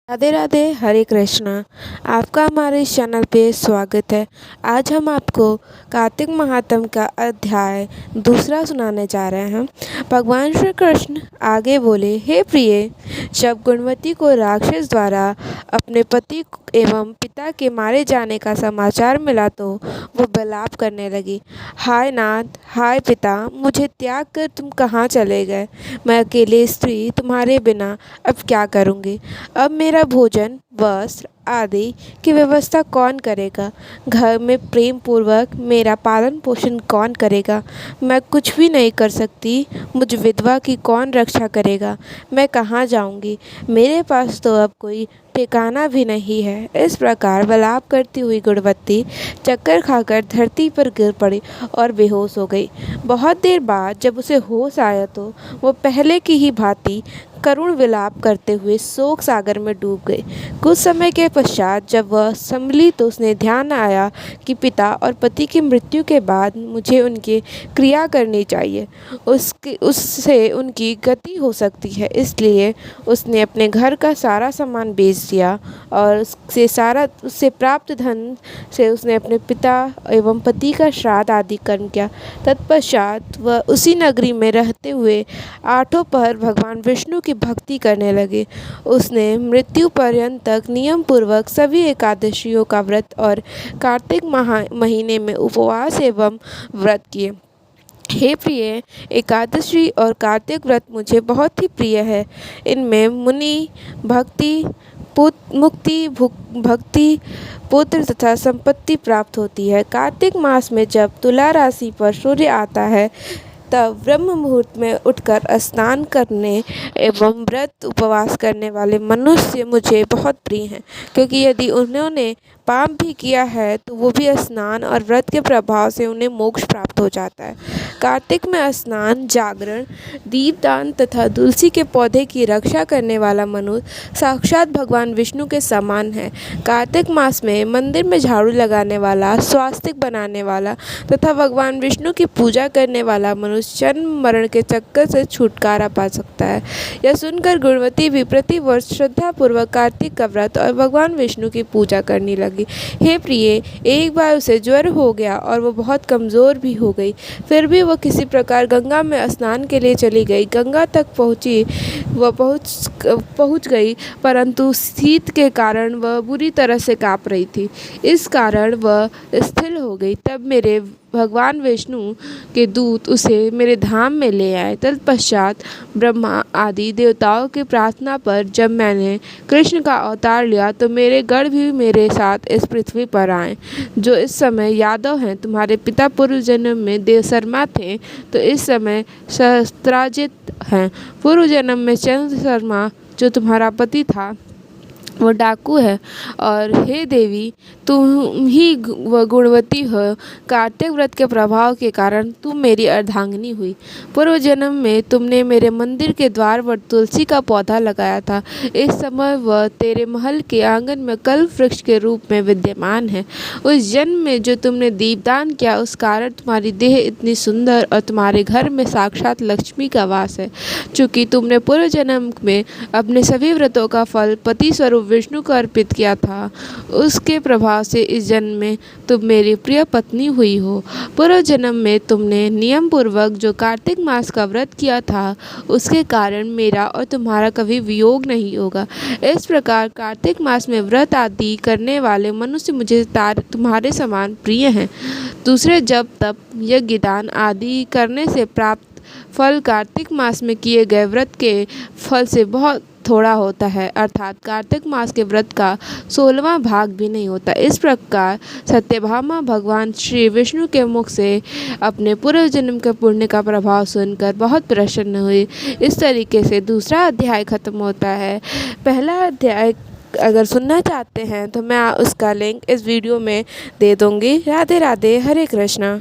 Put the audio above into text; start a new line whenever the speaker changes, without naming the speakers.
राधे राधे, हरे कृष्णा। आपका हमारे इस चैनल पे स्वागत है। आज हम आपको कार्तिक महात्म का अध्याय दूसरा सुनाने जा रहे हैं। भगवान श्री कृष्ण आगे बोले, हे प्रिय, जब गुणवती को राक्षस द्वारा अपने पति एवं पिता के मारे जाने का समाचार मिला तो वो विलाप करने लगी। हाय नाथ, हाय पिता, मुझे त्याग कर तुम कहाँ चले गए? मैं अकेली स्त्री तुम्हारे बिना अब क्या करूँगी? अब मेरा भोजन, वस्त्र आदि की व्यवस्था कौन करेगा? घर में प्रेम पूर्वक मेरा पालन पोषण कौन करेगा? मैं कुछ भी नहीं कर सकती। मुझ विधवा की कौन रक्षा करेगा? मैं कहाँ जाऊँगी? मेरे पास तो अब कोई ठिकाना भी नहीं है। इस प्रकार विलाप करती हुई गुणवती चक्कर खाकर धरती पर गिर पड़ी और बेहोश हो गई। बहुत देर बाद जब उसे होश आया तो वो पहले की ही भांति करुण विलाप करते हुए शोक सागर में डूब गई। कुछ समय के पश्चात जब वह संभली तो उसने ध्यान आया कि पिता और पति की मृत्यु के बाद मुझे उनकी क्रिया करनी चाहिए, उससे उनकी गति हो सकती है। इसलिए उसने अपने घर का सारा सामान बेच दिया और उससे प्राप्त धन से उसने अपने पिता एवं पति का श्राद्ध आदि कर्म किया। तत्पश्चात वह उसी नगरी में रहते हुए आठों पहर भगवान विष्णु की भक्ति करने लगे। उसने मृत्यु पर्यंत तक नियम पूर्वक सभी एकादशियों का व्रत और कार्तिक महीने में उपवास एवं व्रत किए। हे प्रिय, एकादशी और कार्तिक व्रत मुझे बहुत ही प्रिय है। इनमें मुनि भक्ति मुक्ति भक्ति पुत्र तथा संपत्ति प्राप्त होती है। कार्तिक मास में जब तुला राशि पर सूर्य आता है तब ब्रह्म मुहूर्त में उठकर स्नान करने एवं व्रत उपवास करने वाले मनुष्य मुझे बहुत प्रिय हैं, क्योंकि यदि उन्होंने पाप भी किया है तो वो भी स्नान और व्रत के प्रभाव से उन्हें मोक्ष प्राप्त हो जाता है। कार्तिक में स्नान, जागरण, दीपदान तथा तुलसी के पौधे की रक्षा करने वाला मनुष्य साक्षात भगवान विष्णु के समान है। कार्तिक मास में मंदिर में झाड़ू लगाने वाला, स्वास्तिक बनाने वाला तथा भगवान विष्णु की पूजा करने वाला मनुष्य जन्म मरण के चक्कर से छुटकारा पा सकता है। यह सुनकर गुणवती भी प्रति वर्ष श्रद्धापूर्वक कार्तिक का व्रत और भगवान विष्णु की पूजा करने लगी। हे प्रिय, एक बार उसे ज्वर हो गया और वो बहुत कमज़ोर भी हो गई। फिर भी वह किसी प्रकार गंगा में स्नान के लिए चली गई। गंगा तक पहुंच गई, परंतु शीत के कारण वह बुरी तरह से काँप रही थी। इस कारण वह स्थिर हो गई। तब मेरे भगवान विष्णु के दूत उसे मेरे धाम में ले आए। तत्पश्चात ब्रह्मा आदि देवताओं की प्रार्थना पर जब मैंने कृष्ण का अवतार लिया तो मेरे गण भी मेरे साथ इस पृथ्वी पर आए। जो इस समय यादव हैं, तुम्हारे पिता पूर्व जन्म में देवशर्मा थे तो इस समय सहस्त्राजित हैं। पूर्व जन्म में चंद्र शर्मा जो तुम्हारा पति था वो डाकू है। और हे देवी, तुम ही वह गुणवती हो। कार्तिक व्रत के प्रभाव के कारण तुम मेरी अर्धांगिनी हुई। पूर्व जन्म में तुमने मेरे मंदिर के द्वार पर तुलसी का पौधा लगाया था। इस समय वह तेरे महल के आंगन में कल्प वृक्ष के रूप में विद्यमान है। उस जन्म में जो तुमने दीपदान किया उस कारण तुम्हारी देह इतनी सुंदर और तुम्हारे घर में साक्षात लक्ष्मी का वास है। चूँकि तुमने पूर्व जन्म में अपने सभी व्रतों का फल पति स्वरूप विष्णु को अर्पित किया था, उसके प्रभाव से इस जन्म में तुम मेरी प्रिय पत्नी हुई हो। पूर्व जन्म में तुमने नियम पूर्वक जो कार्तिक मास का व्रत किया था उसके कारण मेरा और तुम्हारा कभी वियोग नहीं होगा। इस प्रकार कार्तिक मास में व्रत आदि करने वाले मनुष्य मुझे तुम्हारे समान प्रिय हैं। दूसरे जब तप, यज्ञ, दान आदि करने से प्राप्त फल कार्तिक मास में किए गए व्रत के फल से बहुत थोड़ा होता है, अर्थात कार्तिक मास के व्रत का 16वां भाग भी नहीं होता। इस प्रकार सत्यभामा भगवान श्री विष्णु के मुख से अपने पूर्व जन्म के पुण्य का प्रभाव सुनकर बहुत प्रसन्न हुई। इस तरीके से दूसरा अध्याय खत्म होता है। पहला अध्याय अगर सुनना चाहते हैं तो मैं उसका लिंक इस वीडियो में दे दूँगी। राधे राधे, हरे कृष्णा।